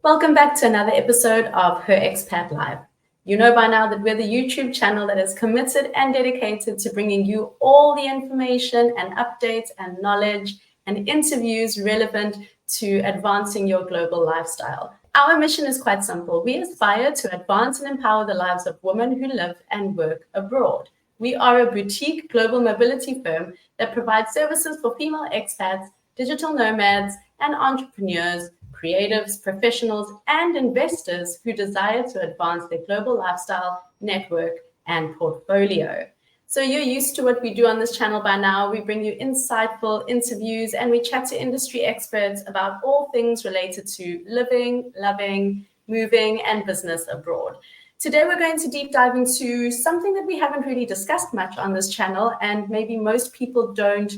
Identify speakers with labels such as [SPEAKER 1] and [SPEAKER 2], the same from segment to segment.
[SPEAKER 1] Welcome back to another episode of Her Expat Live. You know by now that we're the YouTube channel that is committed and dedicated to bringing you all the information and updates and knowledge and interviews relevant to advancing your global lifestyle. Our mission is quite simple. We aspire to advance and empower the lives of women who live and work abroad. We are a boutique global mobility firm that provides services for female expats, digital nomads, and entrepreneurs, creatives, professionals, and investors who desire to advance their global lifestyle, network, and portfolio. So you're used to what we do on this channel by now. We bring you insightful interviews and we chat to industry experts about all things related to living, loving, moving, and business abroad. Today, we're going to deep dive into something that we haven't really discussed much on this channel, and maybe most people don't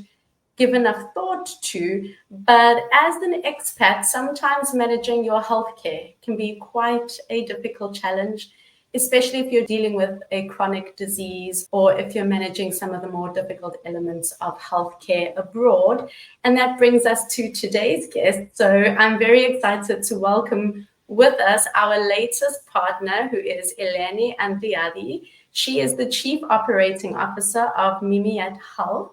[SPEAKER 1] give enough thought to, but as an expat, sometimes managing your healthcare can be quite a difficult challenge, especially if you're dealing with a chronic disease or if you're managing some of the more difficult elements of healthcare abroad. And that brings us to today's guest. So I'm very excited to welcome with us our latest partner, who is Eleni Andreadi. She is the Chief Operating Officer of MiMIAT Health.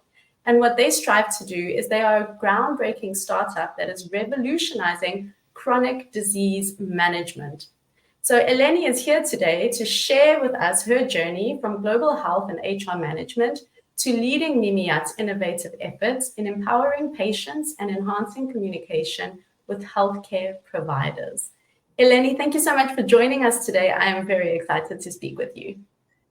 [SPEAKER 1] And what they strive to do is they are a groundbreaking startup that is revolutionizing chronic disease management. So Eleni is here today to share with us her journey from global health and HR management to leading MiMIAT's innovative efforts in empowering patients and enhancing communication with healthcare providers. Eleni, thank you so much for joining us today. I am very excited to speak with you.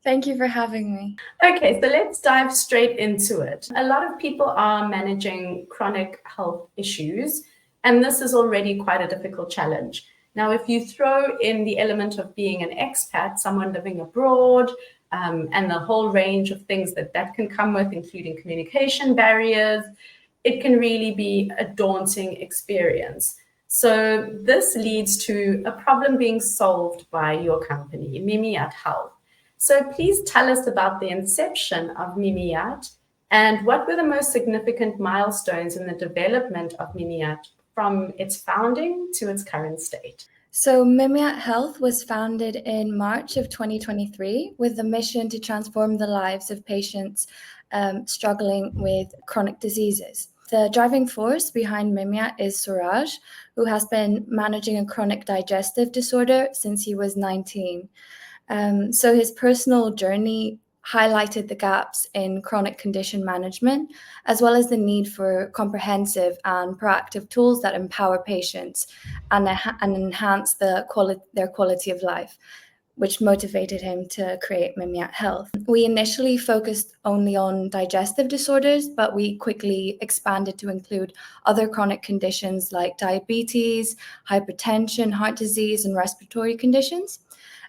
[SPEAKER 2] Thank you for having me.
[SPEAKER 1] Okay, so let's dive straight into it. A lot of people are managing chronic health issues, and this is already quite a difficult challenge. Now, if you throw in the element of being an expat, someone living abroad, and the whole range of things that can come with, including communication barriers, it can really be a daunting experience. So this leads to a problem being solved by your company, MiMIAT Health. So please tell us about the inception of MiMIAT and what were the most significant milestones in the development of MiMIAT from its founding to its current state.
[SPEAKER 2] So MiMIAT Health was founded in March of 2023 with the mission to transform the lives of patients struggling with chronic diseases. The driving force behind MiMIAT is Suraj, who has been managing a chronic digestive disorder since he was 19. So his personal journey highlighted the gaps in chronic condition management, as well as the need for comprehensive and proactive tools that empower patients and enhance their quality of life, which motivated him to create MiMIAT Health. We initially focused only on digestive disorders, but we quickly expanded to include other chronic conditions like diabetes, hypertension, heart disease, and respiratory conditions.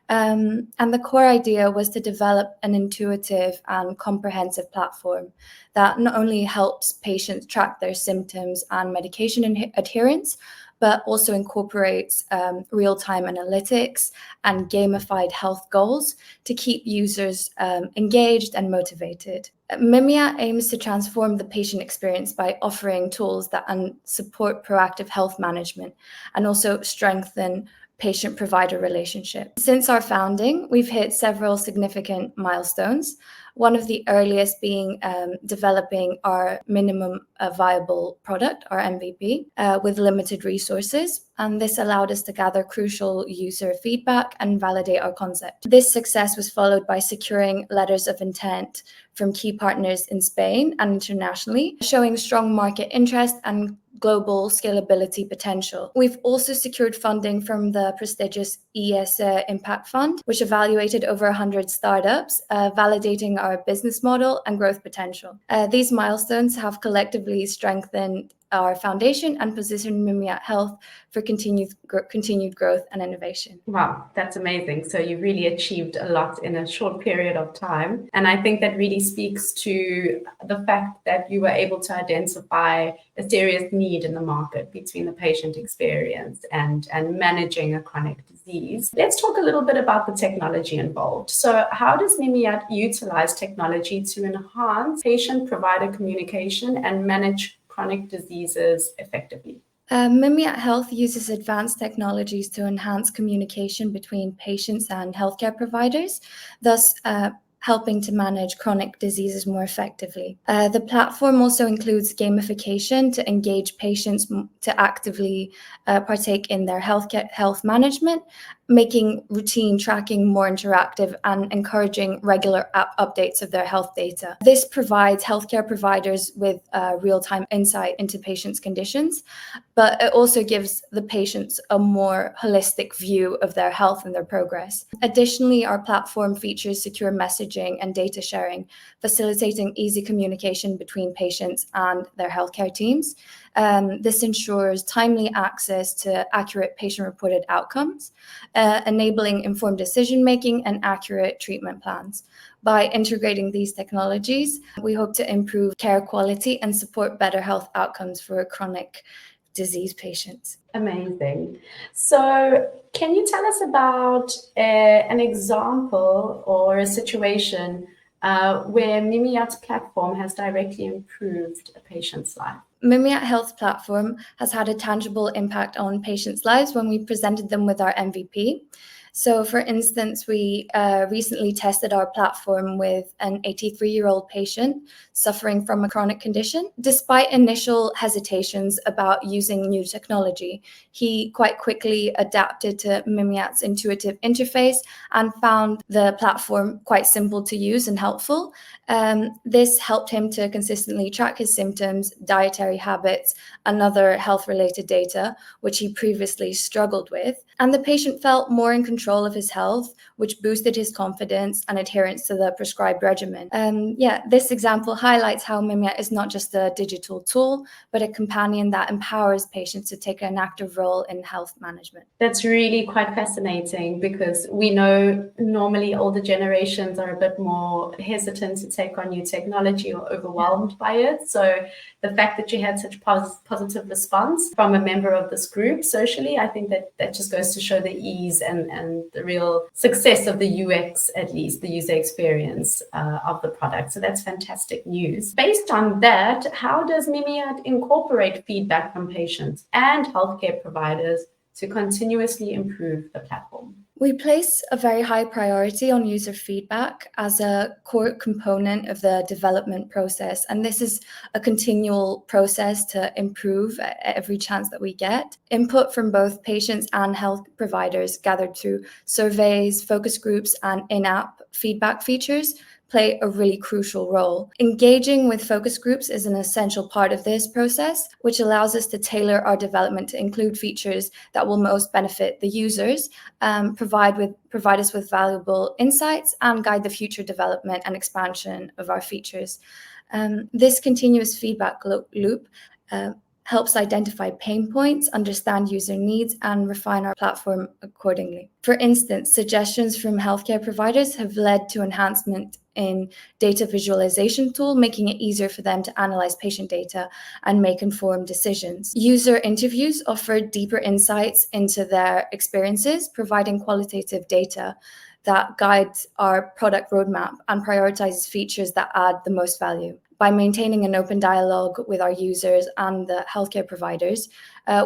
[SPEAKER 2] And the core idea was to develop an intuitive and comprehensive platform that not only helps patients track their symptoms and medication adherence, but also incorporates real-time analytics and gamified health goals to keep users engaged and motivated. MiMIAT aims to transform the patient experience by offering tools that support proactive health management and also strengthen patient-provider relationship. Since our founding, we've hit several significant milestones. One of the earliest being developing our minimum viable product, our MVP, with limited resources. And this allowed us to gather crucial user feedback and validate our concept. This success was followed by securing letters of intent from key partners in Spain and internationally, showing strong market interest and global scalability potential. We've also secured funding from the prestigious ESA Impact Fund, which evaluated over 100 startups, validating our business model and growth potential. These milestones have collectively strengthened our foundation and positioned MiMIAT Health for continued growth and innovation.
[SPEAKER 1] Wow, that's amazing. So you really achieved a lot in a short period of time. And I think that really speaks to the fact that you were able to identify a serious need in the market between the patient experience and managing a chronic disease. Let's talk a little bit about the technology involved. So how does MiMIAT utilize technology to enhance patient-provider communication and manage chronic diseases effectively?
[SPEAKER 2] MiMIAT Health uses advanced technologies to enhance communication between patients and healthcare providers, thus helping to manage chronic diseases more effectively. The platform also includes gamification to engage patients to actively partake in their health management, making routine tracking more interactive and encouraging regular app updates of their health data. This provides healthcare providers with real-time insight into patients' conditions, but it also gives the patients a more holistic view of their health and their progress. Additionally, our platform features secure messaging and data sharing, facilitating easy communication between patients and their healthcare teams. This ensures timely access to accurate patient-reported outcomes, enabling informed decision-making and accurate treatment plans. By integrating these technologies, we hope to improve care quality and support better health outcomes for chronic disease patients.
[SPEAKER 1] Amazing. So can you tell us about an example or a situation where MiMIAT's platform has directly improved a patient's life?
[SPEAKER 2] MiMIAT Health platform has had a tangible impact on patients' lives when we presented them with our MVP. So, for instance, we recently tested our platform with an 83-year-old patient suffering from a chronic condition. Despite initial hesitations about using new technology, he quite quickly adapted to MiMIAT's intuitive interface and found the platform quite simple to use and helpful. This helped him to consistently track his symptoms, dietary habits, and other health-related data, which he previously struggled with. And the patient felt more in control of his health, which boosted his confidence and adherence to the prescribed regimen. This example highlights how MiMIAT is not just a digital tool, but a companion that empowers patients to take an active role in health management.
[SPEAKER 1] That's really quite fascinating, because we know normally older generations are a bit more hesitant to take on new technology or overwhelmed by it. So the fact that you had such positive response from a member of this group socially, I think that just goes to show the ease and the real success of the UX, at least the user experience of the product. So that's fantastic news. Based on that, how does MiMIAT incorporate feedback from patients and healthcare providers to continuously improve the platform?
[SPEAKER 2] We place a very high priority on user feedback as a core component of the development process. And this is a continual process to improve every chance that we get. Input from both patients and health providers gathered through surveys, focus groups, and in-app feedback features play a really crucial role. Engaging with focus groups is an essential part of this process, which allows us to tailor our development to include features that will most benefit the users, provide us with valuable insights, and guide the future development and expansion of our features. This continuous feedback loop helps identify pain points, understand user needs, and refine our platform accordingly. For instance, suggestions from healthcare providers have led to enhancement in data visualization tool, making it easier for them to analyze patient data and make informed decisions. User interviews offer deeper insights into their experiences, providing qualitative data that guides our product roadmap and prioritizes features that add the most value. By maintaining an open dialogue with our users and the healthcare providers,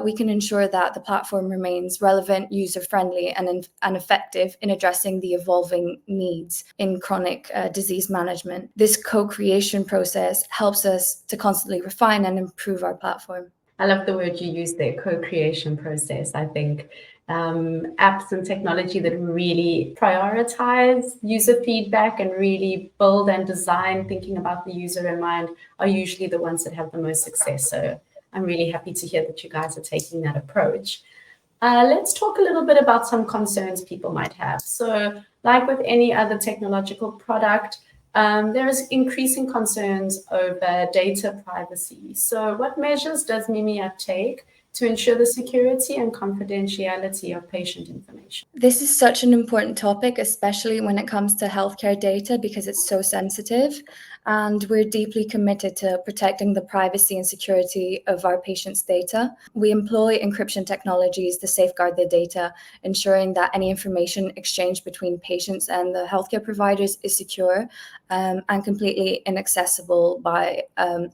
[SPEAKER 2] we can ensure that the platform remains relevant, user-friendly, and effective in addressing the evolving needs in chronic disease management. This co-creation process helps us to constantly refine and improve our platform.
[SPEAKER 1] I love the word you used there, co-creation process. I think apps and technology that really prioritize user feedback and really build and design thinking about the user in mind are usually the ones that have the most success. So I'm really happy to hear that you guys are taking that approach. Let's talk a little bit about some concerns people might have. So like with any other technological product, there is increasing concerns over data privacy. So what measures does MiMIAT take to ensure the security and confidentiality of patient information?
[SPEAKER 2] This is such an important topic, especially when it comes to healthcare data, because it's so sensitive. and we're deeply committed to protecting the privacy and security of our patients' data. We employ encryption technologies to safeguard their data, ensuring that any information exchanged between patients and the healthcare providers is secure and completely inaccessible by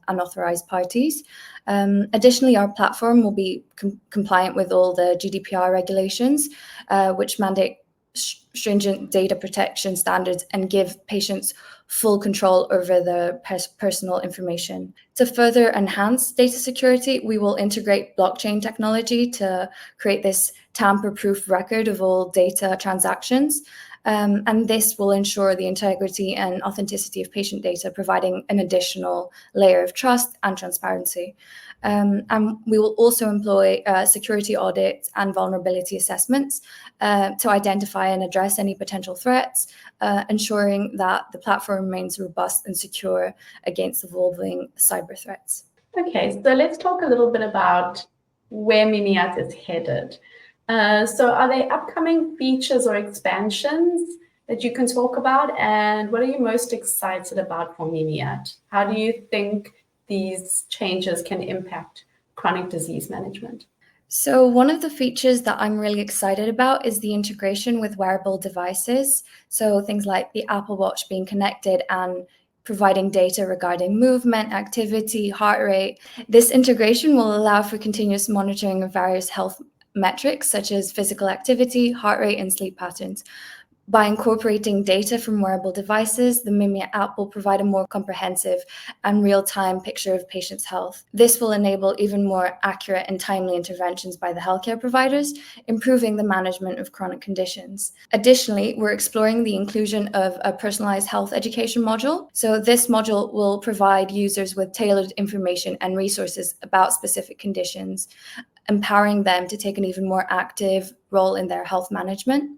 [SPEAKER 2] unauthorized parties. Additionally, our platform will be compliant with all the GDPR regulations, which mandate stringent data protection standards and give patients full control over their personal information. To further enhance data security, we will integrate blockchain technology to create this tamper-proof record of all data transactions. And this will ensure the integrity and authenticity of patient data, providing an additional layer of trust and transparency. And we will also employ security audits and vulnerability assessments to identify and address any potential threats, ensuring that the platform remains robust and secure against evolving cyber threats.
[SPEAKER 1] Okay, so let's talk a little bit about where MiMIAT is headed. So are there upcoming features or expansions that you can talk about? And what are you most excited about for MiMIAT? How do you think these changes can impact chronic disease management?
[SPEAKER 2] So one of the features that I'm really excited about is the integration with wearable devices. So things like the Apple Watch being connected and providing data regarding movement, activity, heart rate. This integration will allow for continuous monitoring of various health metrics such as physical activity, heart rate, and sleep patterns. By incorporating data from wearable devices, the MiMIAT app will provide a more comprehensive and real-time picture of patients' health. This will enable even more accurate and timely interventions by the healthcare providers, improving the management of chronic conditions. Additionally, we're exploring the inclusion of a personalized health education module. So this module will provide users with tailored information and resources about specific conditions, empowering them to take an even more active role in their health management.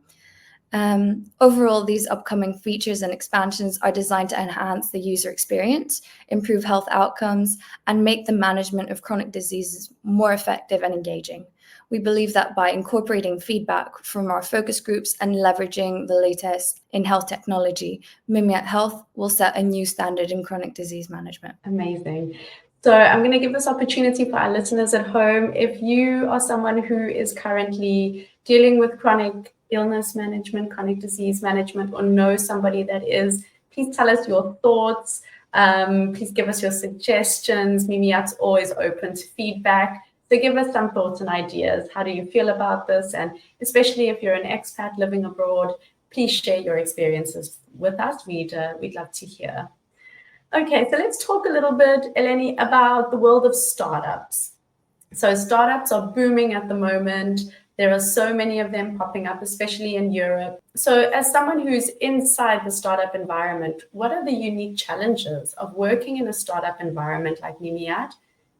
[SPEAKER 2] Overall, these upcoming features and expansions are designed to enhance the user experience, improve health outcomes, and make the management of chronic diseases more effective and engaging. We believe that by incorporating feedback from our focus groups and leveraging the latest in health technology, MiMIAT Health will set a new standard in chronic disease management.
[SPEAKER 1] Amazing. So I'm going to give this opportunity for our listeners at home. If you are someone who is currently dealing with chronic illness management, chronic disease management, or know somebody that is, please tell us your thoughts. Please give us your suggestions. MiMIAT's always open to feedback. So give us some thoughts and ideas. How do you feel about this? And especially if you're an expat living abroad, please share your experiences with us. We'd love to hear. Okay, so let's talk a little bit, Eleni, about the world of startups. So startups are booming at the moment. There are so many of them popping up, especially in Europe. So as someone who's inside the startup environment, what are the unique challenges of working in a startup environment like MiMIAT?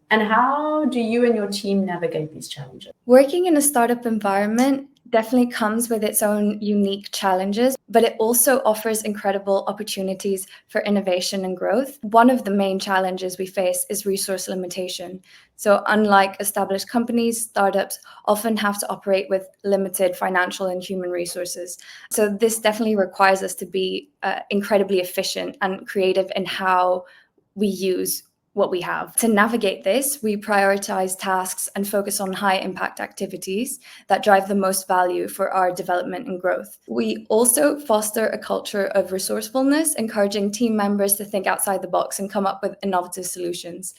[SPEAKER 1] And how do you and your team navigate these challenges?
[SPEAKER 2] Working in a startup environment definitely comes with its own unique challenges, but it also offers incredible opportunities for innovation and growth. One of the main challenges we face is resource limitation. So unlike established companies, startups often have to operate with limited financial and human resources. So this definitely requires us to be incredibly efficient and creative in how we use what we have. To navigate this, we prioritize tasks and focus on high impact activities that drive the most value for our development and growth. We also foster a culture of resourcefulness, encouraging team members to think outside the box and come up with innovative solutions.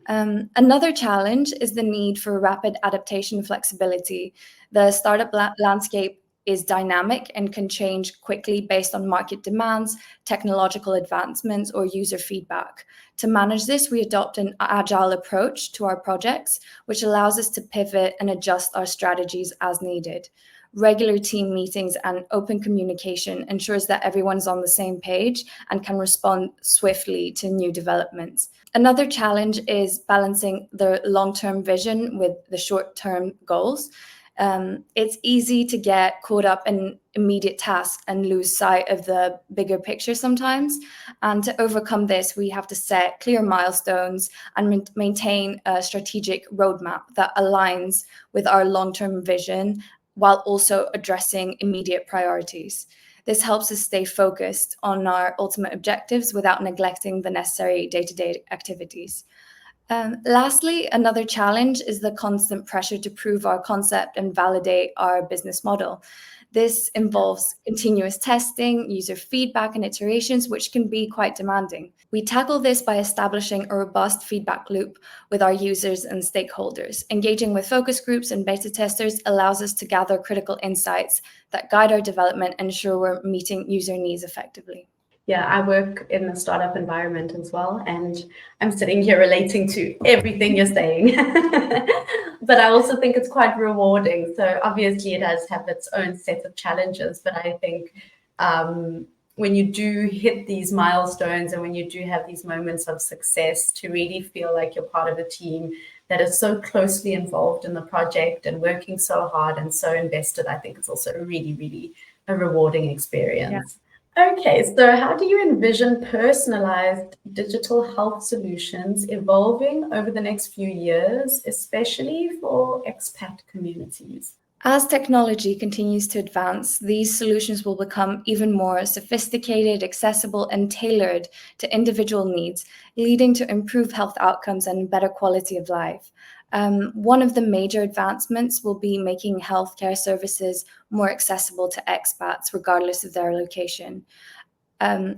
[SPEAKER 2] Another challenge is the need for rapid adaptation and flexibility. The startup landscape is dynamic and can change quickly based on market demands, technological advancements, or user feedback. To manage this, we adopt an agile approach to our projects, which allows us to pivot and adjust our strategies as needed. Regular team meetings and open communication ensures that everyone's on the same page and can respond swiftly to new developments. Another challenge is balancing the long-term vision with the short-term goals. It's easy to get caught up in immediate tasks and lose sight of the bigger picture sometimes. And to overcome this, we have to set clear milestones and maintain a strategic roadmap that aligns with our long-term vision while also addressing immediate priorities. This helps us stay focused on our ultimate objectives without neglecting the necessary day-to-day activities. Lastly, another challenge is the constant pressure to prove our concept and validate our business model. This involves continuous testing, user feedback, and iterations, which can be quite demanding. We tackle this by establishing a robust feedback loop with our users and stakeholders. Engaging with focus groups and beta testers allows us to gather critical insights that guide our development and ensure we're meeting user needs effectively.
[SPEAKER 1] Yeah, I work in the startup environment as well, and I'm sitting here relating to everything you're saying. But I also think it's quite rewarding. So obviously it does have its own set of challenges, but I think when you do hit these milestones and when you do have these moments of success, to really feel like you're part of a team that is so closely involved in the project and working so hard and so invested, I think it's also really, really a rewarding experience. Yeah. Okay, so how do you envision personalized digital health solutions evolving over the next few years, especially for expat communities?
[SPEAKER 2] As technology continues to advance, these solutions will become even more sophisticated, accessible, and tailored to individual needs, leading to improved health outcomes and better quality of life. One of the major advancements will be making healthcare services more accessible to expats, regardless of their location.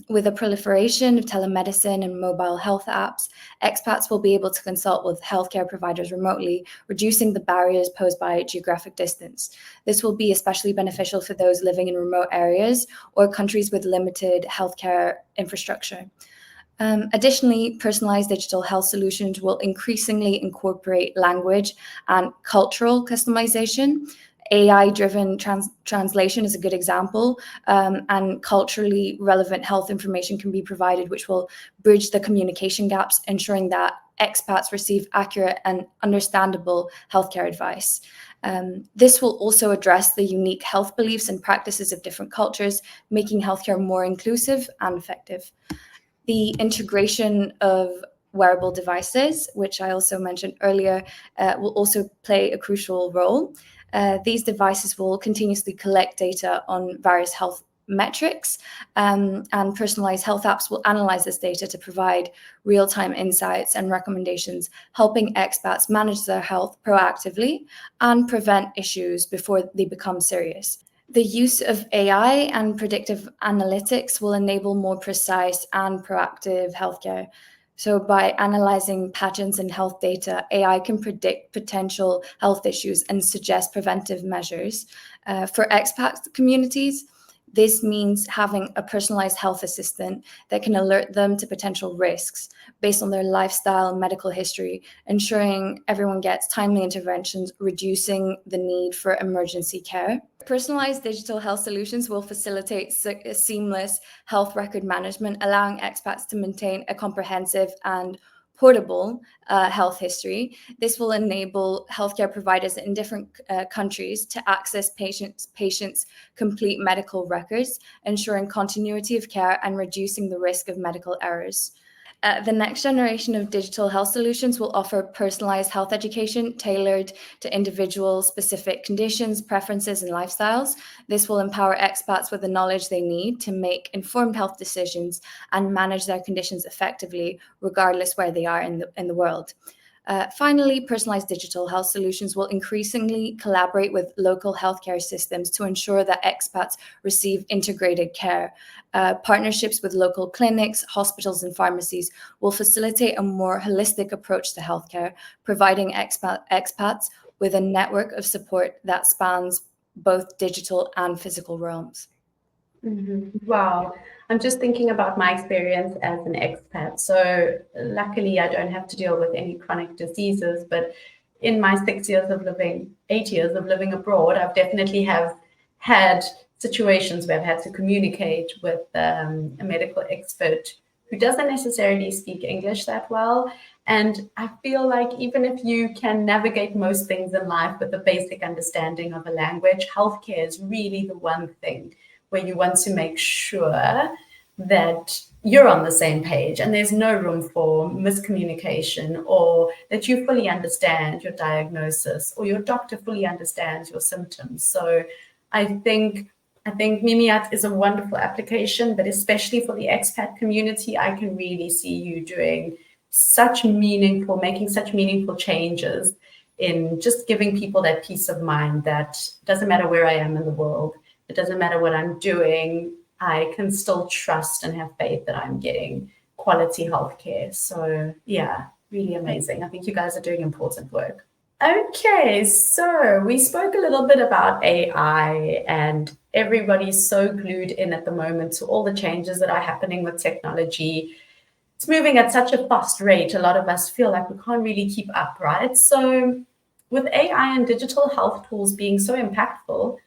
[SPEAKER 2] With the proliferation of telemedicine and mobile health apps, expats will be able to consult with healthcare providers remotely, reducing the barriers posed by geographic distance. This will be especially beneficial for those living in remote areas or countries with limited healthcare infrastructure. Additionally, personalized digital health solutions will increasingly incorporate language and cultural customization. AI-driven translation is a good example, and culturally relevant health information can be provided, which will bridge the communication gaps, ensuring that expats receive accurate and understandable healthcare advice. This will also address the unique health beliefs and practices of different cultures, making healthcare more inclusive and effective. The integration of wearable devices, which I also mentioned earlier, will also play a crucial role. These devices will continuously collect data on various health metrics, and personalized health apps will analyze this data to provide real-time insights and recommendations, helping expats manage their health proactively and prevent issues before they become serious. The use of AI and predictive analytics will enable more precise and proactive healthcare. So by analyzing patterns in health data, AI can predict potential health issues and suggest preventive measures. For expat communities, this means having a personalized health assistant that can alert them to potential risks based on their lifestyle and medical history, ensuring everyone gets timely interventions, reducing the need for emergency care. Personalized digital health solutions will facilitate seamless health record management, allowing expats to maintain a comprehensive and portable health history. This will enable healthcare providers in different countries to access patients' complete medical records, ensuring continuity of care and reducing the risk of medical errors. The next generation of digital health solutions will offer personalized health education tailored to individual-specific conditions, preferences, and lifestyles. This will empower expats with the knowledge they need to make informed health decisions and manage their conditions effectively, regardless where they are in the world. Finally, personalized digital health solutions will increasingly collaborate with local healthcare systems to ensure that expats receive integrated care. Partnerships with local clinics, hospitals, and pharmacies will facilitate a more holistic approach to healthcare, providing expats with a network of support that spans both digital and physical realms.
[SPEAKER 1] Mm-hmm. Wow. I'm just thinking about my experience as an expat. So luckily, I don't have to deal with any chronic diseases, but in my 8 years of living abroad, I've definitely have had situations where I've had to communicate with a medical expert who doesn't necessarily speak English that well. And I feel like even if you can navigate most things in life with a basic understanding of a language, healthcare is really the one thing where you want to make sure that you're on the same page and there's no room for miscommunication, or that you fully understand your diagnosis or your doctor fully understands your symptoms. So I think I think MiMIAT is a wonderful application, but especially for the expat community, I can really see you doing making such meaningful changes in just giving people that peace of mind that doesn't matter where I am in the world, it doesn't matter what I'm doing, I can still trust and have faith that I'm getting quality healthcare. So yeah, really amazing. I think you guys are doing important work. Okay, so we spoke a little bit about AI, and everybody's so glued in at the moment to all the changes that are happening with technology. It's moving at such a fast rate, a lot of us feel like we can't really keep up, right? So, with AI and digital health tools being so impactful,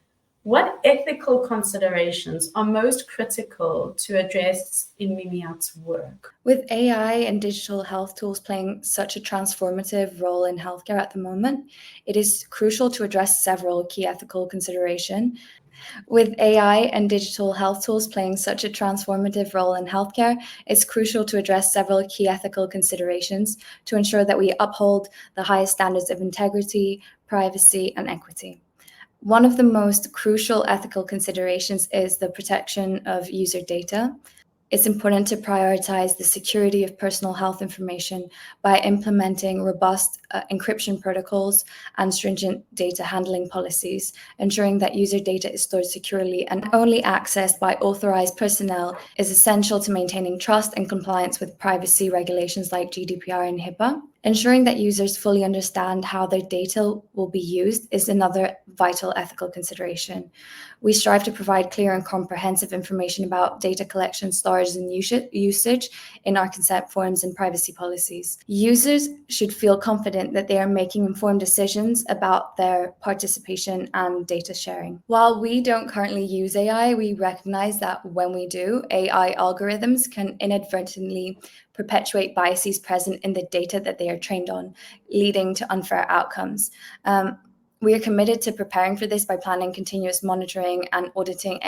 [SPEAKER 1] what ethical considerations are most critical to address in MiMIAT's work?
[SPEAKER 2] With AI and digital health tools playing such a transformative role in healthcare at the moment, it is crucial to address several key ethical considerations. With AI and digital health tools playing such a transformative role in healthcare, it's crucial to address several key ethical considerations to ensure that we uphold the highest standards of integrity, privacy, and equity. One of the most crucial ethical considerations is the protection of user data. It's important to prioritize the security of personal health information by implementing robust encryption protocols and stringent data handling policies, ensuring that user data is stored securely and only accessed by authorized personnel is essential to maintaining trust and compliance with privacy regulations like GDPR and HIPAA. Ensuring that users fully understand how their data will be used is another vital ethical consideration. We strive to provide clear and comprehensive information about data collection, storage, and usage in our consent forms and privacy policies. Users should feel confident that they are making informed decisions about their participation and data sharing. While we don't currently use AI, we recognize that when we do, AI algorithms can inadvertently perpetuate biases present in the data that they are trained on, leading to unfair outcomes. We are committed to preparing for this by planning continuous monitoring and auditing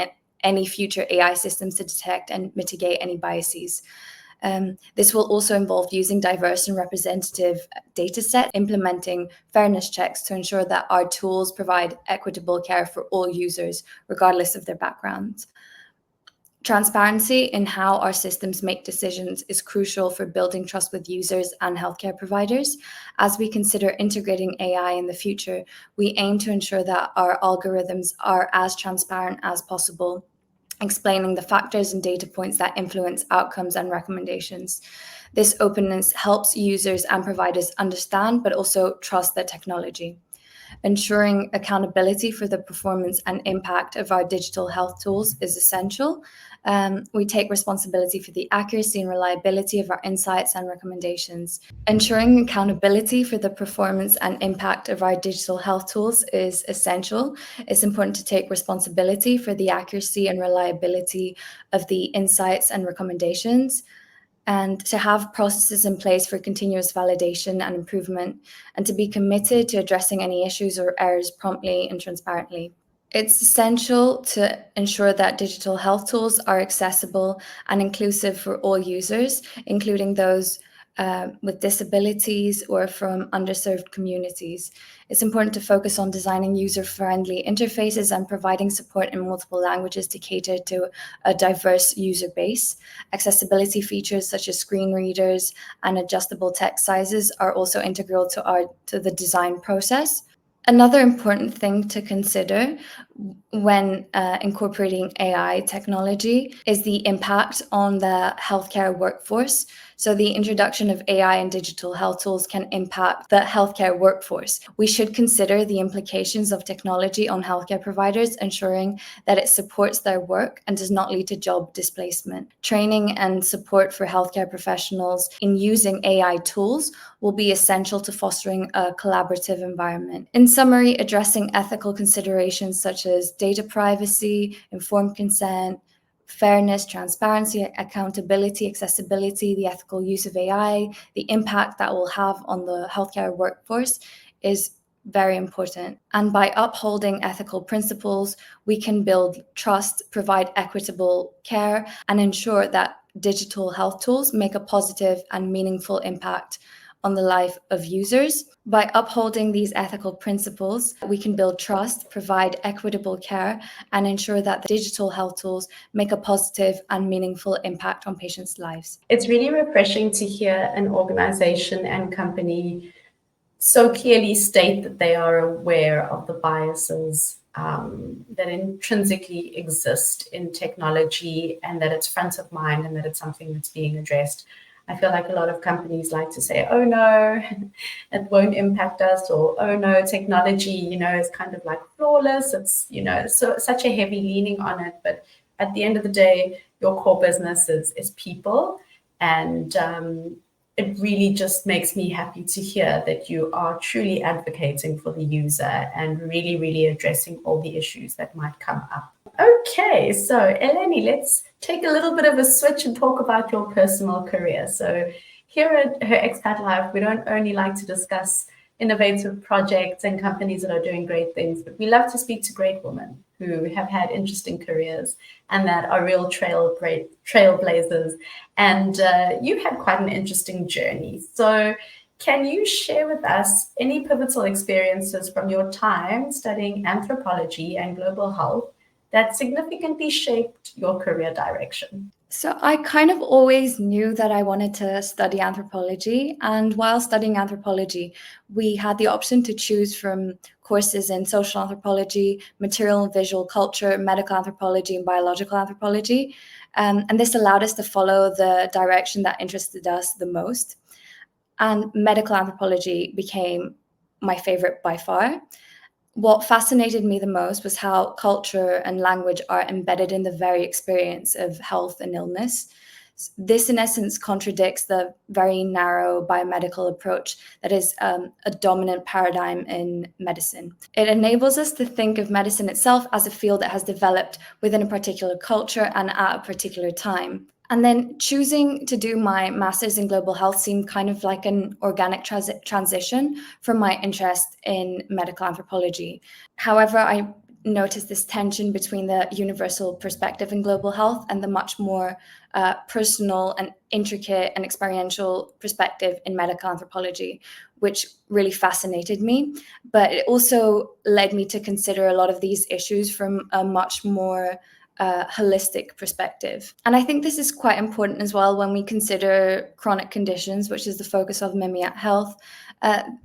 [SPEAKER 2] any future AI systems to detect and mitigate any biases. This will also involve using diverse and representative data sets, implementing fairness checks to ensure that our tools provide equitable care for all users, regardless of their backgrounds. Transparency in how our systems make decisions is crucial for building trust with users and healthcare providers. As we consider integrating AI in the future, we aim to ensure that our algorithms are as transparent as possible, explaining the factors and data points that influence outcomes and recommendations. This openness helps users and providers understand but also trust the technology. Ensuring accountability for the performance and impact of our digital health tools is essential. We take responsibility for the accuracy and reliability of our insights and recommendations. Ensuring accountability for the performance and impact of our digital health tools is essential. It's important to take responsibility for the accuracy and reliability of the insights and recommendations, and to have processes in place for continuous validation and improvement, and to be committed to addressing any issues or errors promptly and transparently. It's essential to ensure that digital health tools are accessible and inclusive for all users, including those with disabilities or from underserved communities. It's important to focus on designing user-friendly interfaces and providing support in multiple languages to cater to a diverse user base. Accessibility features such as screen readers and adjustable text sizes are also integral to the design process. Another important thing to consider when incorporating AI technology is the impact on the healthcare workforce. So the introduction of AI and digital health tools can impact the healthcare workforce. We should consider the implications of technology on healthcare providers, ensuring that it supports their work and does not lead to job displacement. Training and support for healthcare professionals in using AI tools will be essential to fostering a collaborative environment. In summary, addressing ethical considerations such as data privacy, informed consent, fairness, transparency, accountability, accessibility, the ethical use of AI, the impact that will have on the healthcare workforce is very important. And by upholding ethical principles, we can build trust, provide equitable care, and ensure that digital health tools make a positive and meaningful impact on the life of users. By upholding these ethical principles, we can build trust, provide equitable care, and ensure that the digital health tools make a positive and meaningful impact on patients' lives.
[SPEAKER 1] It's really refreshing to hear an organization and company so clearly state that they are aware of the biases that intrinsically exist in technology, and that it's front of mind and that it's something that's being addressed. I feel like a lot of companies like to say, oh no, it won't impact us, or oh no, technology, is kind of like flawless. It's, such a heavy leaning on it. But at the end of the day, your core business is people. And it really just makes me happy to hear that you are truly advocating for the user and really, really addressing all the issues that might come up. Okay, so Eleni, let's take a little bit of a switch and talk about your personal career. So here at Her Expat Life, we don't only like to discuss innovative projects and companies that are doing great things, but we love to speak to great women who have had interesting careers and that are real trailblazers. And you had quite an interesting journey. So can you share with us any pivotal experiences from your time studying anthropology and global health that significantly shaped your career direction?
[SPEAKER 2] So I kind of always knew that I wanted to study anthropology. And while studying anthropology, we had the option to choose from courses in social anthropology, material and visual culture, medical anthropology, and biological anthropology. And this allowed us to follow the direction that interested us the most. And medical anthropology became my favorite by far. What fascinated me the most was how culture and language are embedded in the very experience of health and illness. This, in essence, contradicts the very narrow biomedical approach that is a dominant paradigm in medicine. It enables us to think of medicine itself as a field that has developed within a particular culture and at a particular time. And then choosing to do my master's in global health seemed kind of like an organic transition from my interest in medical anthropology. However, I noticed this tension between the universal perspective in global health and the much more personal and intricate and experiential perspective in medical anthropology, which really fascinated me. But it also led me to consider a lot of these issues from a much more holistic perspective. And I think this is quite important as well when we consider chronic conditions, which is the focus of MiMIAT Health.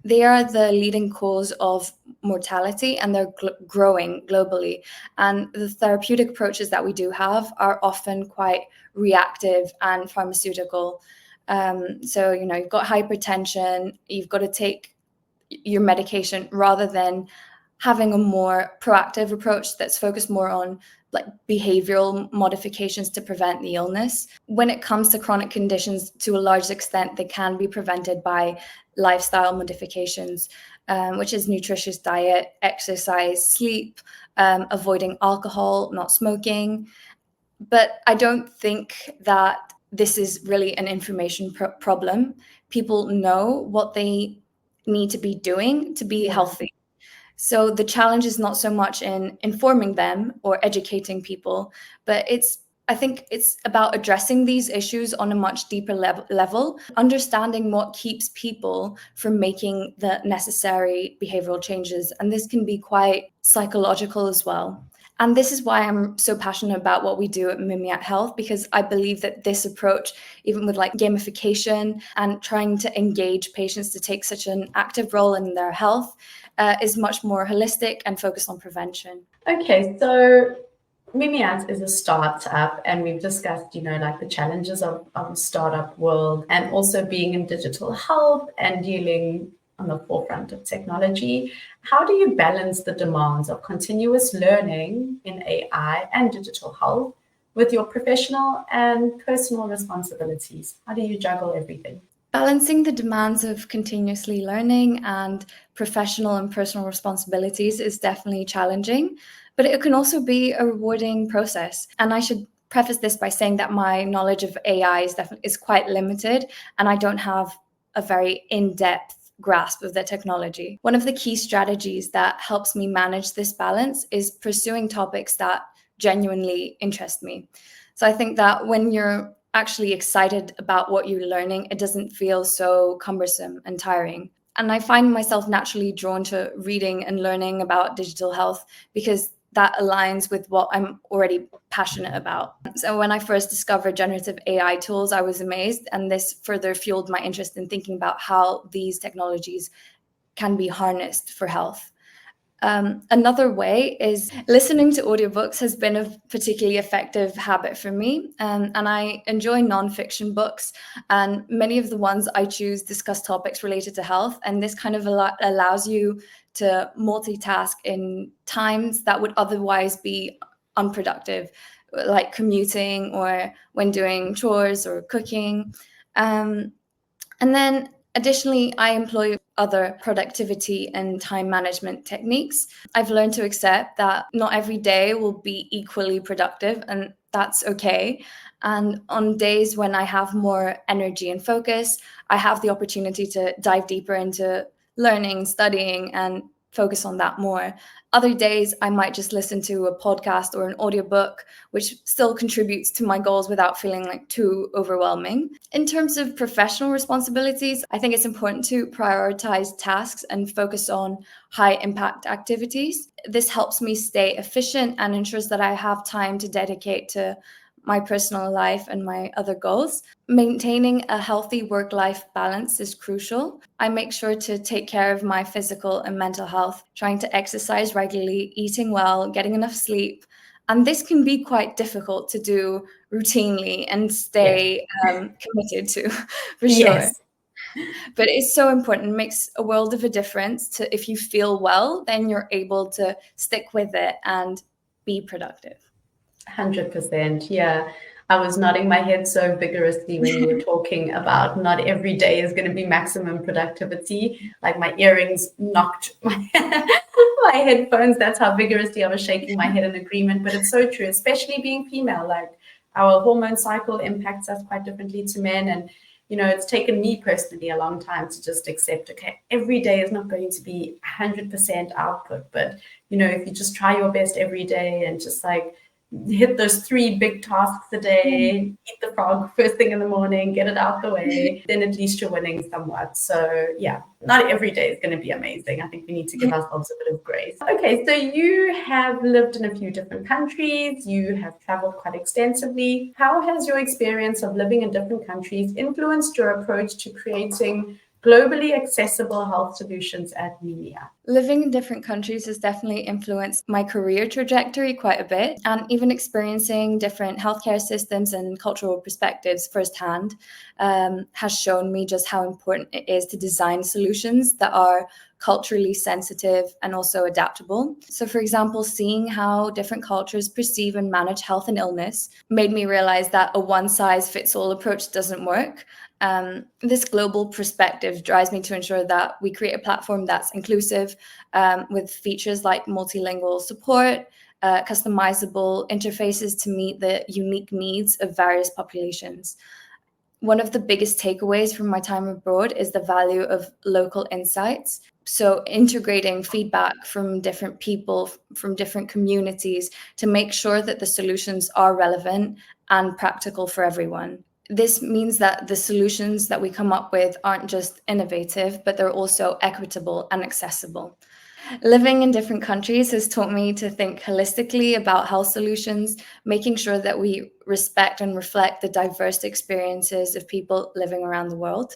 [SPEAKER 2] They are the leading cause of mortality, and they're growing globally. And the therapeutic approaches that we do have are often quite reactive and pharmaceutical. So, you've got hypertension, you've got to take your medication rather than having a more proactive approach that's focused more on like behavioral modifications to prevent the illness. When it comes to chronic conditions, to a large extent, they can be prevented by lifestyle modifications, which is nutritious diet, exercise, sleep, avoiding alcohol, not smoking. But I don't think that this is really an information problem. People know what they need to be doing to be healthy. So the challenge is not so much in informing them or educating people, but I think it's about addressing these issues on a much deeper level, understanding what keeps people from making the necessary behavioral changes. And this can be quite psychological as well. And this is why I'm so passionate about what we do at MiMIAT Health, because I believe that this approach, even with like gamification and trying to engage patients to take such an active role in their health, is much more holistic and focused on prevention.
[SPEAKER 1] Okay, so MiMIAT is a startup, and we've discussed, like the challenges of the startup world, and also being in digital health and dealing on the forefront of technology. How do you balance the demands of continuous learning in AI and digital health with your professional and personal responsibilities? How do you juggle everything?
[SPEAKER 2] Balancing the demands of continuously learning and professional and personal responsibilities is definitely challenging, but it can also be a rewarding process. And I should preface this by saying that my knowledge of AI is quite limited, and I don't have a very in-depth grasp of the technology. One of the key strategies that helps me manage this balance is pursuing topics that genuinely interest me. So I think that when you're actually excited about what you're learning, it doesn't feel so cumbersome and tiring. And I find myself naturally drawn to reading and learning about digital health because that aligns with what I'm already passionate about. So when I first discovered generative AI tools, I was amazed, and this further fueled my interest in thinking about how these technologies can be harnessed for health. Another way is listening to audiobooks has been a particularly effective habit for me. And I enjoy nonfiction books, and many of the ones I choose discuss topics related to health. And this kind of allows you to multitask in times that would otherwise be unproductive, like commuting or when doing chores or cooking. And then additionally, I employ other productivity and time management techniques. I've learned to accept that not every day will be equally productive, and that's okay. And on days when I have more energy and focus, I have the opportunity to dive deeper into learning, studying, and focus on that more. Other days, I might just listen to a podcast or an audiobook, which still contributes to my goals without feeling like too overwhelming. In terms of professional responsibilities, I think it's important to prioritize tasks and focus on high impact activities. This helps me stay efficient and ensures that I have time to dedicate to my personal life and my other goals. Maintaining a healthy work-life balance is crucial. I make sure to take care of my physical and mental health, trying to exercise regularly, eating well, getting enough sleep. And this can be quite difficult to do routinely and stay committed to, for sure.
[SPEAKER 1] Yes.
[SPEAKER 2] But it's so important. It makes a world of a difference to if you feel well, then you're able to stick with it and be productive.
[SPEAKER 1] 100%. Yeah. I was nodding my head so vigorously when you were talking about not every day is going to be maximum productivity. Like my earrings knocked my headphones. That's how vigorously I was shaking my head in agreement. But it's so true, especially being female. Like our hormone cycle impacts us quite differently to men. And, it's taken me personally a long time to just accept, okay, every day is not going to be 100% output. But, if you just try your best every day and just like, hit those 3 big tasks a day, eat the frog first thing in the morning, get it out the way, then at least you're winning somewhat. So yeah, not every day is going to be amazing. I think we need to give ourselves a bit of grace. Okay, so you have lived in a few different countries. You have traveled quite extensively. How has your experience of living in different countries influenced your approach to creating globally accessible health solutions at MiMIAT?
[SPEAKER 2] Living in different countries has definitely influenced my career trajectory quite a bit, and even experiencing different healthcare systems and cultural perspectives firsthand has shown me just how important it is to design solutions that are culturally sensitive and also adaptable. So, for example, seeing how different cultures perceive and manage health and illness made me realize that a one-size-fits-all approach doesn't work. This global perspective drives me to ensure that we create a platform that's inclusive, with features like multilingual support, customizable interfaces to meet the unique needs of various populations. One of the biggest takeaways from my time abroad is the value of local insights. So integrating feedback from different people, from different communities, to make sure that the solutions are relevant and practical for everyone. This means that the solutions that we come up with aren't just innovative, but they're also equitable and accessible. Living in different countries has taught me to think holistically about health solutions, making sure that we respect and reflect the diverse experiences of people living around the world.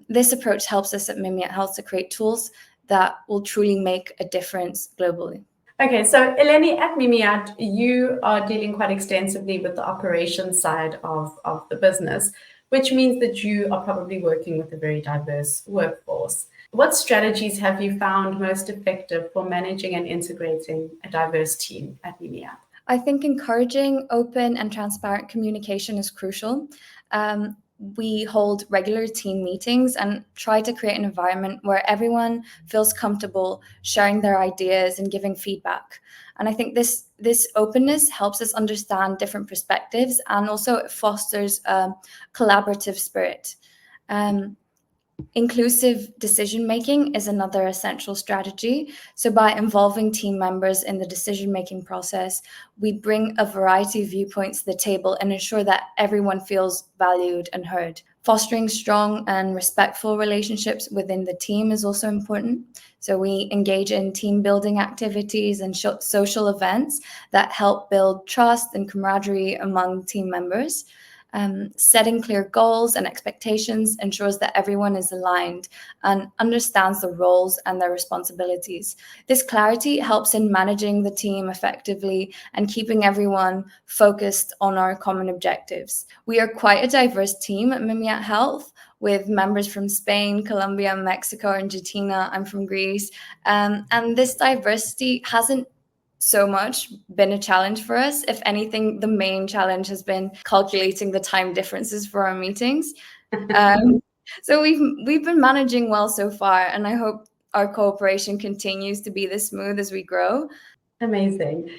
[SPEAKER 2] This approach helps us at MiMIAT Health to create tools that will truly make a difference globally.
[SPEAKER 1] Okay, so Eleni, at MiMIAT, you are dealing quite extensively with the operations side of the business, which means that you are probably working with a very diverse workforce. What strategies have you found most effective for managing and integrating a diverse team at MiMIAT?
[SPEAKER 2] I think encouraging open and transparent communication is crucial. We hold regular team meetings and try to create an environment where everyone feels comfortable sharing their ideas and giving feedback. And I think this openness helps us understand different perspectives, and also it fosters a collaborative spirit. Inclusive decision-making is another essential strategy. So by involving team members in the decision-making process, we bring a variety of viewpoints to the table and ensure that everyone feels valued and heard. Fostering strong and respectful relationships within the team is also important. So we engage in team building activities and social events that help build trust and camaraderie among team members. Setting clear goals and expectations ensures that everyone is aligned and understands the roles and their responsibilities. This clarity helps in managing the team effectively and keeping everyone focused on our common objectives. We are quite a diverse team at MiMIAT Health, with members from Spain, Colombia, Mexico, Argentina. I'm from Greece. And this diversity hasn't so much been a challenge for us. If anything, the main challenge has been calculating the time differences for our meetings. So we've been managing well so far, and I hope our cooperation continues to be this smooth as we grow.
[SPEAKER 1] Amazing.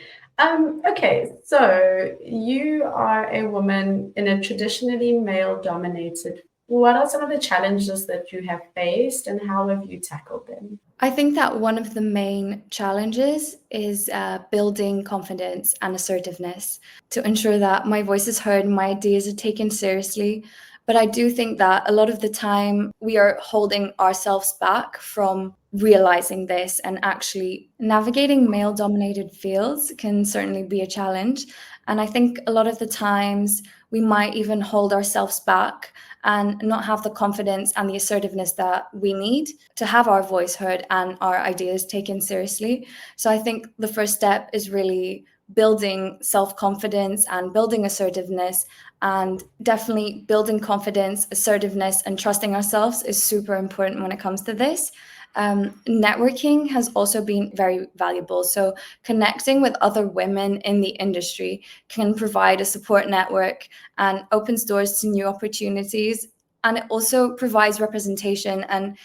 [SPEAKER 1] Okay, so you are a woman in a traditionally male-dominated. What are some of the challenges that you have faced, and how have you tackled them?
[SPEAKER 2] I think that one of the main challenges is building confidence and assertiveness to ensure that my voice is heard and my ideas are taken seriously. But I do think that a lot of the time we are holding ourselves back from realizing this, and actually navigating male dominated fields can certainly be a challenge. And I think a lot of the times we might even hold ourselves back and not have the confidence and the assertiveness that we need to have our voice heard and our ideas taken seriously. So I think the first step is really building self-confidence and building assertiveness, and definitely building confidence, assertiveness, and trusting ourselves is super important when it comes to this. Networking has also been very valuable. So connecting with other women in the industry can provide a support network and opens doors to new opportunities. And it also provides representation and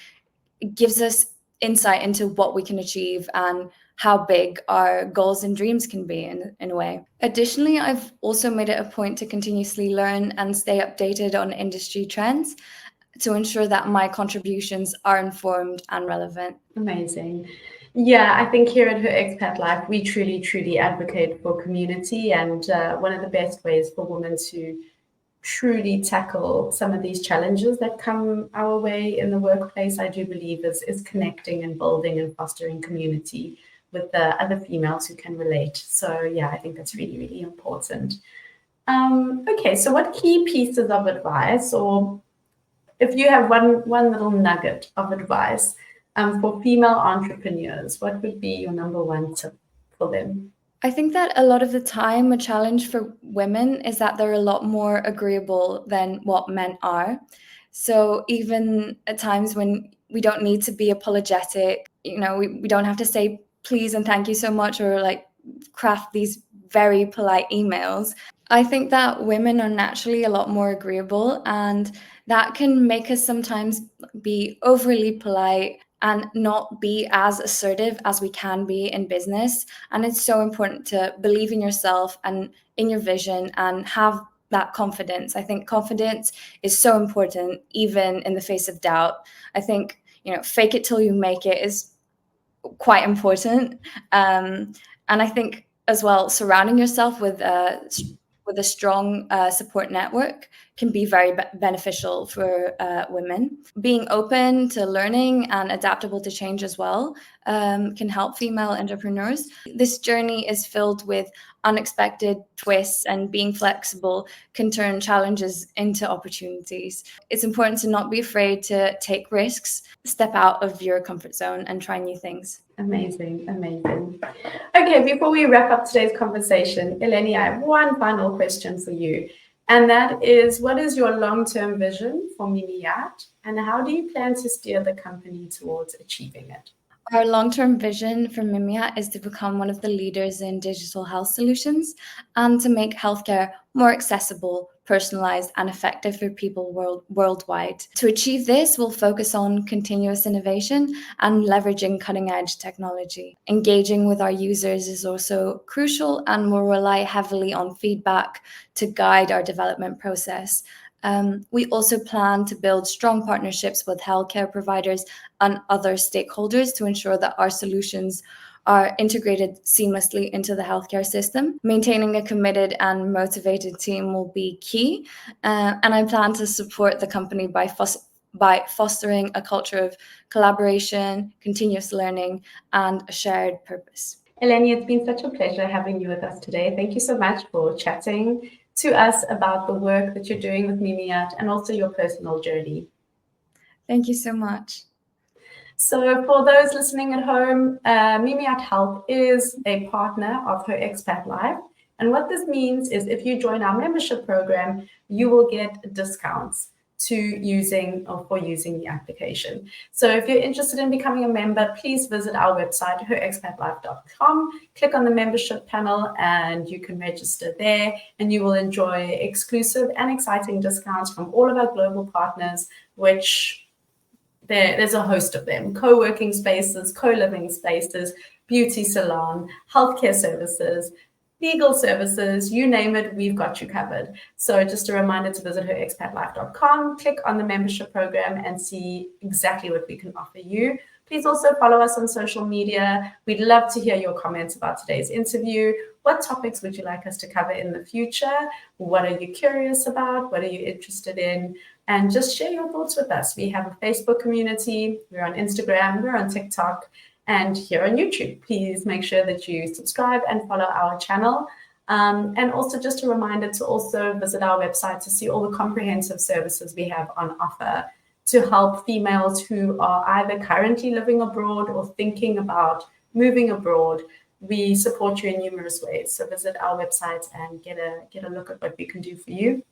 [SPEAKER 2] gives us insight into what we can achieve and how big our goals and dreams can be in a way. Additionally, I've also made it a point to continuously learn and stay updated on industry trends to ensure that my contributions are informed and relevant.
[SPEAKER 1] Amazing. Yeah, I think here at Her Expat Life, we truly, truly advocate for community. And one of the best ways for women to truly tackle some of these challenges that come our way in the workplace, I do believe, is connecting and building and fostering community with the other females who can relate. So yeah, I think that's really, really important. Okay, so what key pieces of advice, or if you have one little nugget of advice for female entrepreneurs, what would be your number one tip for them?
[SPEAKER 2] I think that a lot of the time, a challenge for women is that they're a lot more agreeable than what men are. So even at times when we don't need to be apologetic, we don't have to say please and thank you so much, or like craft these very polite emails. I think that women are naturally a lot more agreeable, and that can make us sometimes be overly polite and not be as assertive as we can be in business. And it's so important to believe in yourself and in your vision and have that confidence. I think confidence is so important, even in the face of doubt. I think, fake it till you make it is quite important. And I think as well, surrounding yourself with a strong support network can be very beneficial for women. Being open to learning and adaptable to change as well can help female entrepreneurs. This journey is filled with unexpected twists, and being flexible can turn challenges into opportunities. It's important to not be afraid to take risks, step out of your comfort zone, and try new things.
[SPEAKER 1] Amazing, amazing. Okay, before we wrap up today's conversation, Eleni, I have one final question for you. And that is, what is your long-term vision for MiMIAT, and how do you plan to steer the company towards achieving it?
[SPEAKER 2] Our long-term vision for MiMIAT is to become one of the leaders in digital health solutions and to make healthcare more accessible, personalized, and effective for people worldwide. To achieve this, we'll focus on continuous innovation and leveraging cutting-edge technology. Engaging with our users is also crucial, and we'll rely heavily on feedback to guide our development process. We also plan to build strong partnerships with healthcare providers and other stakeholders to ensure that our solutions are integrated seamlessly into the healthcare system. Maintaining a committed and motivated team will be key, and I plan to support the company by fostering a culture of collaboration, continuous learning, and a shared purpose.
[SPEAKER 1] Eleni, it's been such a pleasure having you with us today. Thank you so much for chatting to us about the work that you're doing with MiMIAT and also your personal journey.
[SPEAKER 2] Thank you so much.
[SPEAKER 1] So for those listening at home, MiMIAT Health is a partner of Her Expat Life. And what this means is if you join our membership program, you will get discounts for using the application. So if you're interested in becoming a member, please visit our website, herexpatlife.com, click on the membership panel and you can register there, and you will enjoy exclusive and exciting discounts from all of our global partners, which there's a host of them: co-working spaces, co-living spaces, beauty salon, healthcare services, legal services, you name it, we've got you covered. So just a reminder to visit herexpatlife.com, click on the membership program and see exactly what we can offer you. Please also follow us on social media. We'd love to hear your comments about today's interview. What topics would you like us to cover in the future? What are you curious about? What are you interested in? And just share your thoughts with us. We have a Facebook community, we're on Instagram, we're on TikTok, and here on YouTube. Please make sure that you subscribe and follow our channel. And also just a reminder to also visit our website to see all the comprehensive services we have on offer to help females who are either currently living abroad or thinking about moving abroad. We support you in numerous ways. So visit our website and get a look at what we can do for you.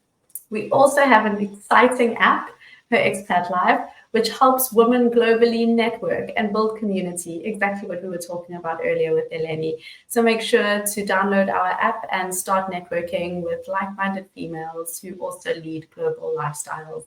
[SPEAKER 1] We also have an exciting app, Her Expat Life, which helps women globally network and build community, exactly what we were talking about earlier with Eleni. So make sure to download our app and start networking with like-minded females who also lead global lifestyles.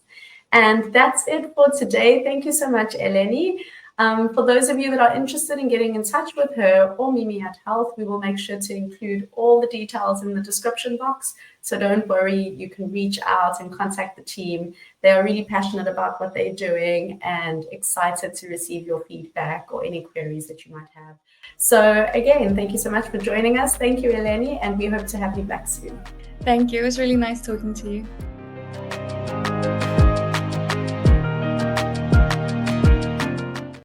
[SPEAKER 1] And that's it for today. Thank you so much, Eleni. For those of you that are interested in getting in touch with her or MiMIAT Health, we will make sure to include all the details in the description box. So don't worry, you can reach out and contact the team. They are really passionate about what they're doing and excited to receive your feedback or any queries that you might have. So again, thank you so much for joining us. Thank you, Eleni, and we hope to have you back soon.
[SPEAKER 2] Thank you. It was really nice talking to you.